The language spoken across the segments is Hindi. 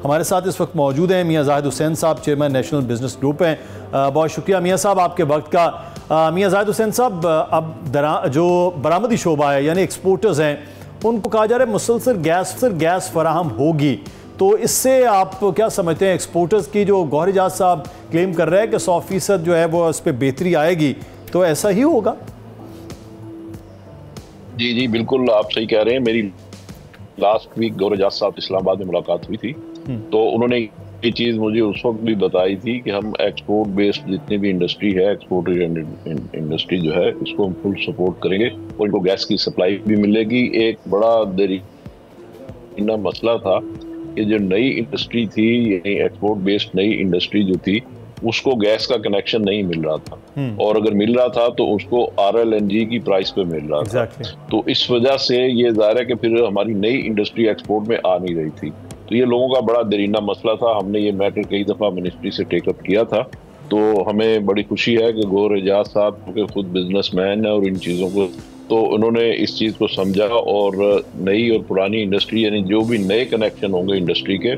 हमारे साथ इस वक्त मौजूद हैं मियाँ जाहिद हुसैन साहब, चेयरमैन नेशनल बिजनेस ग्रुप हैं। बहुत शुक्रिया मियाँ साहब आपके वक्त का। मियाँ जाहिद हुसैन साहब, अब जो बरामदी शोबा है यानी एक्सपोर्टर्स हैं, उनको कहा जा रहा है मुसलसल गैस फराहम होगी, तो इससे आप क्या समझते हैं? एक्सपोर्टर्स की जो गौहर एजाज साहब क्लेम कर रहे हैं कि 100% जो है वो इस पर बेहतरी आएगी, तो ऐसा ही होगा? जी बिल्कुल, आप सही कह रहे हैं। मेरी लास्ट वीक गौहर एजाज साहब इस्लामाबाद में मुलाकात हुई थी, तो उन्होंने ये चीज़ मुझे उस वक्त भी बताई थी कि हम एक्सपोर्ट बेस्ड जितनी भी इंडस्ट्री है, एक्सपोर्ट इंडस्ट्री जो है, इसको हम फुल सपोर्ट करेंगे और इनको गैस की सप्लाई भी मिलेगी। एक बड़ा दरीना मसला था कि जो नई इंडस्ट्री थी, यानी एक्सपोर्ट बेस्ड नई इंडस्ट्री जो थी, उसको गैस का कनेक्शन नहीं मिल रहा था, और अगर मिल रहा था तो उसको RLNG की प्राइस पे मिल रहा था। तो इस वजह से ये जाहिर है कि फिर हमारी नई इंडस्ट्री एक्सपोर्ट में आ नहीं रही थी। तो ये लोगों का बड़ा दरीना मसला था। हमने ये मैटर कई दफ़ा मिनिस्ट्री से टेकअप किया था। तो हमें बड़ी खुशी है कि गौहर एजाज साहब, क्योंकि खुद बिजनेसमैन है और इन चीज़ों को, तो उन्होंने इस चीज़ को समझा और नई और पुरानी इंडस्ट्री, यानी जो भी नए कनेक्शन होंगे इंडस्ट्री के,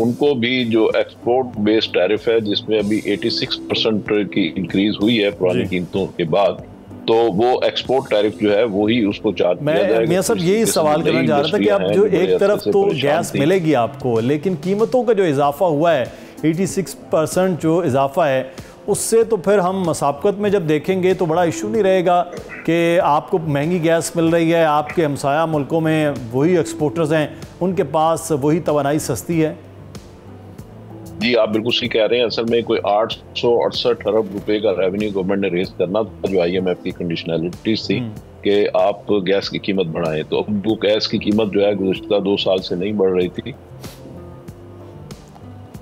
उनको भी जो एक्सपोर्ट बेस्ड टैरिफ है, जिसमें अभी 86% की इंक्रीज हुई है पुरानी कीमतों के बाद, तो वो एक्सपोर्ट टैरिफ जो है वही उसको चार्ज किया जाएगा। मैं सब यही सवाल करना चाह रहा था कि अब जो एक तरफ तो गैस मिलेगी आपको, लेकिन कीमतों का जो इजाफा हुआ है, 86% जो इजाफा है, उससे तो फिर हम मसाबकत में जब देखेंगे तो बड़ा इशू नहीं रहेगा कि आपको महंगी गैस मिल रही है, आपके हमसाया मुल्कों में वही एक्सपोर्टर्स हैं, उनके पास वही तवानाई सस्ती है। जी आप बिल्कुल सही कह रहे हैं। असल में कोई 868 अरब रुपए का रेवेन्यू गवर्नमेंट ने रेज करना था, जो IMF की कंडीशनैलिटीज थी कि आप गैस की कीमत बढ़ाएं। तो अब वो गैस की कीमत जो है गुज़िश्ता 2 साल से नहीं बढ़ रही थी,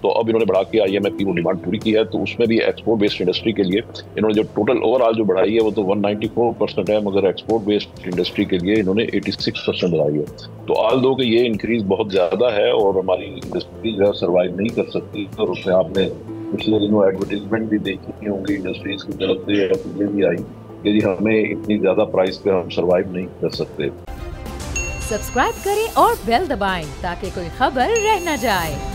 तो अब इन्होंने बढ़ा के IMF की वो डिमांड पूरी की है। तो उसमें भी एक्सपोर्ट बेस्ड इंडस्ट्री के लिए इन्होंने जो टोटल ओवरऑल जो बढ़ाई है वो तो 194% है, मगर एक्सपोर्ट बेस्ड इंडस्ट्री के लिए इन्होंने 86% बढ़ाई है। तो ऑल दो कि ये इंक्रीज बहुत ज़्यादा है और हमारी इंडस्ट्री जो है सर्वाइव नहीं कर सकती। और उसमें आपने पिछले दिनों एडवर्टीजमेंट भी देखी होंगी इंडस्ट्रीज की तरफ से, ये भी आई कि जी हमें इतनी ज़्यादा प्राइस पे हम सर्वाइव नहीं कर सकते। सब्सक्राइब करें और बेल दबाएं ताकि कोई खबर रह न जाए।